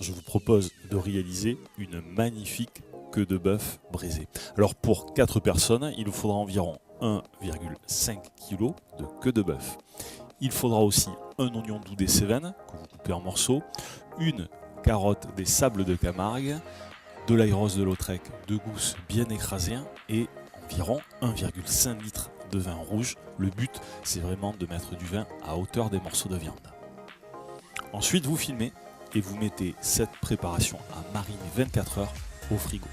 je vous propose de réaliser une magnifique queue de bœuf braisée. Alors pour 4 personnes, il vous faudra environ 1,5 kg de queue de bœuf. Il faudra aussi un oignon doux des Cévennes que vous coupez en morceaux, une carotte des Sables de Camargue, de l'ail rose de Lautrec, 2 gousses bien écrasées et environ 1,5 litre de vin rouge. Le but, c'est vraiment de mettre du vin à hauteur des morceaux de viande. Ensuite, vous filmez et vous mettez cette préparation à mariner 24 heures au frigo.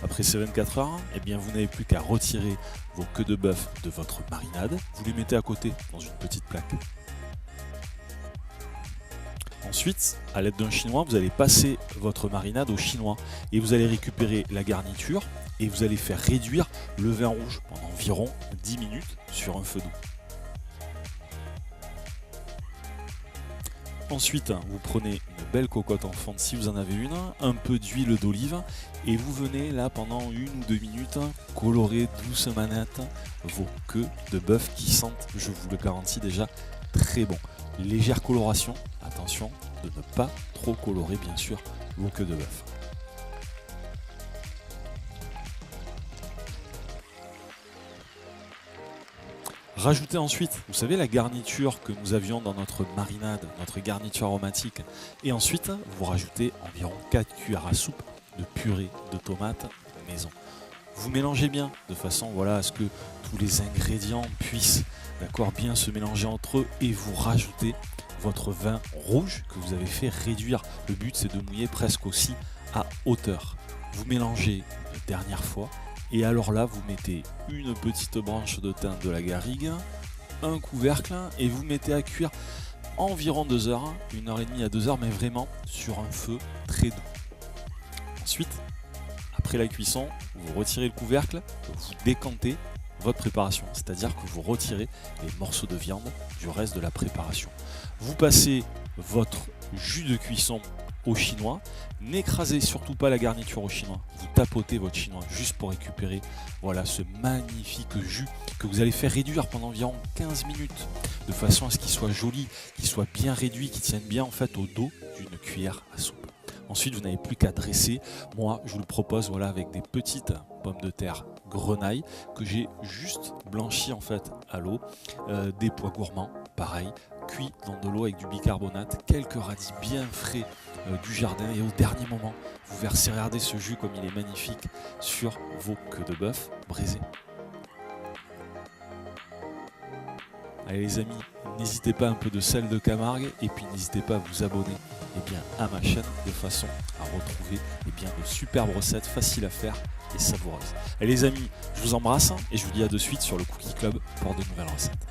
Après ces 24 heures, eh bien, vous n'avez plus qu'à retirer vos queues de bœuf de votre marinade. Vous les mettez à côté dans une petite plaque. Ensuite, à l'aide d'un chinois, vous allez passer votre marinade au chinois et vous allez récupérer la garniture et vous allez faire réduire le vin rouge pendant environ 10 minutes sur un feu doux. Ensuite, vous prenez une belle cocotte en fonte si vous en avez une, un peu d'huile d'olive et vous venez là pendant 1 ou 2 minutes colorer douce manette vos queues de bœuf qui sentent, je vous le garantis déjà, très bon. Légère coloration, attention de ne pas trop colorer bien sûr vos queues de bœuf. Rajoutez ensuite, vous savez, la garniture que nous avions dans notre marinade, notre garniture aromatique. Et ensuite, vous rajoutez environ 4 cuillères à soupe de purée de tomates maison. Vous mélangez bien de façon à ce que tous les ingrédients puissent bien se mélanger entre eux et vous rajoutez votre vin rouge que vous avez fait réduire. Le but, c'est de mouiller presque aussi à hauteur. Vous mélangez une dernière fois. Et alors là, vous mettez une petite branche de thym de la garrigue, un couvercle et vous mettez à cuire environ 2 heures, 1h30 à 2 heures, mais vraiment sur un feu très doux. Ensuite, après la cuisson, vous retirez le couvercle, vous décantez votre préparation, c'est-à-dire que vous retirez les morceaux de viande du reste de la préparation. Vous passez votre jus de cuisson au chinois, n'écrasez surtout pas la garniture au chinois, vous tapotez votre chinois juste pour récupérer ce magnifique jus que vous allez faire réduire pendant environ 15 minutes de façon à ce qu'il soit joli, qu'il soit bien réduit, qu'il tienne bien en fait au dos d'une cuillère à soupe. Ensuite, vous n'avez plus qu'à dresser. Moi, je vous le propose avec des petites pommes de terre grenaille que j'ai juste blanchies en fait à l'eau, des pois gourmands, pareil, cuits dans de l'eau avec du bicarbonate, quelques radis bien frais du jardin et au dernier moment, vous versez, regardez ce jus comme il est magnifique sur vos queues de bœuf braisées. Allez les amis, n'hésitez pas un peu de sel de Camargue et puis n'hésitez pas à vous abonner à ma chaîne de façon à retrouver de superbes recettes faciles à faire et savoureuses. Allez les amis, je vous embrasse et je vous dis à de suite sur le Cookie Club pour de nouvelles recettes.